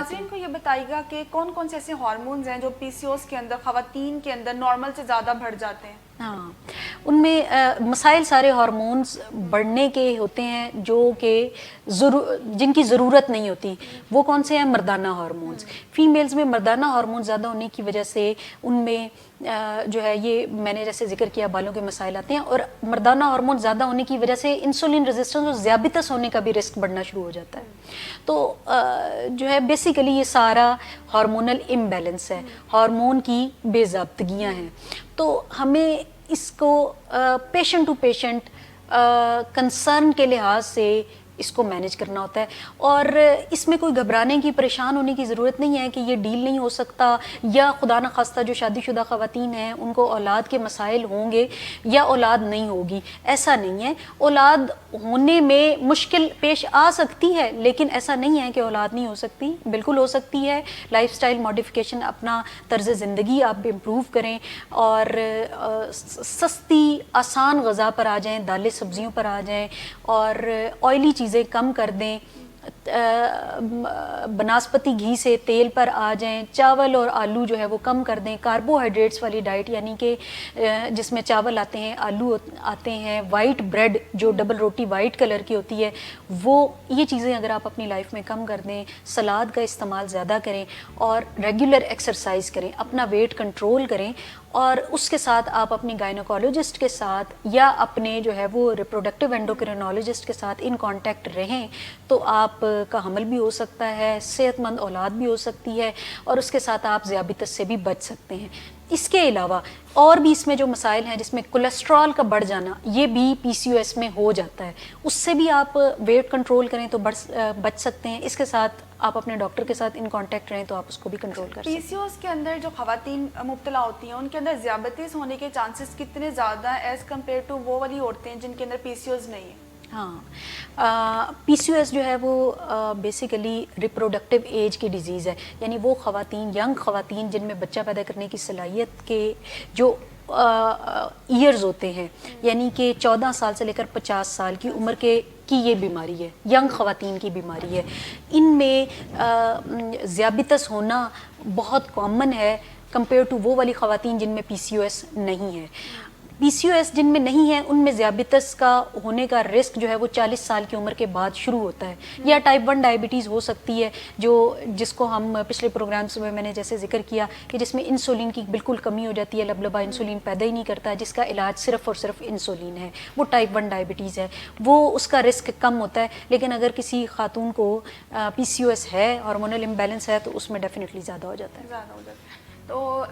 नाज़रीन को ये बताइएगा कि कौन कौन से ऐसे हार्मोन्स हैं जो पीसीओएस के अंदर ख़वातीन के अंदर नॉर्मल से ज़्यादा बढ़ जाते हैं? हाँ, उनमें मसाइल सारे हार्मोन्स बढ़ने के होते हैं जो कि जिनकी ज़रूरत नहीं होती। वो कौन से हैं? मर्दाना हार्मोन्स। फीमेल्स में मर्दाना हार्मोन ज़्यादा होने की वजह से उनमें जो है ये मैंने जैसे जिक्र किया बालों के मसाइल आते हैं, और मर्दाना हार्मोन ज़्यादा होने की वजह से इंसुलिन रेजिस्टेंस और ज़ियाबितस होने का भी रिस्क बढ़ना शुरू हो जाता है। तो जो है बेसिकली ये सारा हार्मोनल इम्बैलेंस है, हार्मोन की बेज़ाब्तगियाँ हैं। तो हमें इसको पेशेंट टू पेशेंट कंसर्न के लिहाज से इसको मैनेज करना होता है, और इसमें कोई घबराने की, परेशान होने की ज़रूरत नहीं है कि ये डील नहीं हो सकता, या खुदा न खास्ता जो शादीशुदा ख़वातीन हैं उनको औलाद के मसाइल होंगे या औलाद नहीं होगी। ऐसा नहीं है, औलाद होने में मुश्किल पेश आ सकती है, लेकिन ऐसा नहीं है कि औलाद नहीं हो सकती, बिल्कुल हो सकती है। लाइफस्टाइल मॉडिफिकेशन, अपना तर्ज ज़िंदगी आप इम्प्रूव करें और सस्ती आसान ग़ज़ा पर आ जाएं, दालें सब्ज़ियों पर आ जाएं और ऑयली चीज़ें कम कर दें, बनास्पति घी से तेल पर आ जाएं, चावल और आलू जो है वो कम कर दें, कार्बोहाइड्रेट्स वाली डाइट यानी कि जिसमें चावल आते हैं, आलू आते हैं, वाइट ब्रेड जो डबल रोटी वाइट कलर की होती है, वो ये चीज़ें अगर आप अपनी लाइफ में कम कर दें, सलाद का इस्तेमाल ज़्यादा करें और रेगुलर एक्सरसाइज करें, अपना वेट कंट्रोल करें, और उसके साथ आप अपनी गायनोकोलॉजिस्ट के साथ या अपने जो है वो रिप्रोडक्टिव एंडोक्रिनोलॉजिस्ट के साथ इन कांटेक्ट रहें, तो आप का हमल भी हो सकता है, सेहतमंद औलाद भी हो सकती है, और उसके साथ आप ज़ियाबितस से भी बच सकते हैं। इसके अलावा और भी इसमें जो मसाइल हैं, जिसमें कोलेस्ट्रॉल का बढ़ जाना, ये भी पीसीओएस में हो जाता है, उससे भी आप वेट कंट्रोल करें तो बच सकते हैं। इसके साथ आप अपने डॉक्टर के साथ इन कांटेक्ट रहें तो आप उसको भी कंट्रोल कर सकते हैं। पीसीओएस के अंदर जो ख़वातीन मुब्तला होती हैं उनके अंदर ज़ियाबितस होने के चांसेस कितने ज़्यादा हैं एज़ कम्पेयर टू वो वाली औरतें जिनके अंदर पीसीओएस नहीं है? हाँ, पीसीओएस जो है वो बेसिकली रिप्रोडक्टिव एज की डिज़ीज़ है, यानी वो ख़वातीन, यंग ख़वातीन जिनमें बच्चा पैदा करने की सलाहियत के जो ईयर्स होते हैं, यानी कि 14 साल से लेकर 50 साल की उम्र के की ये बीमारी है, यंग ख़वातीन की बीमारी है। इनमें ज़ियाबितस होना बहुत कॉमन है कंपेयर टू वो वाली ख़वातीन जिनमें पीसीओएस नहीं है। पीसीओएस जिनमें नहीं है उनमें ज़ियाबितस का होने का रिस्क जो है वो 40 साल की उम्र के बाद शुरू होता है, या टाइप 1 डायबिटीज़ हो सकती है, जिसको हम पिछले प्रोग्राम्स में मैंने जैसे जिक्र किया कि जिसमें इंसुलिन की बिल्कुल कमी हो जाती है, लबलबा इंसुलिन पैदा ही नहीं करता है, जिसका इलाज सिर्फ और सिर्फ इंसुलिन है, वो टाइप 1 डायबिटीज़ है, वो उसका रिस्क कम होता है। लेकिन अगर किसी खातून को पीसीओएस है, हार्मोनल इम्बैलेंस है, तो उसमें डेफिनेटली ज़्यादा हो जाता है। ज़्यादा हो जाता है। तो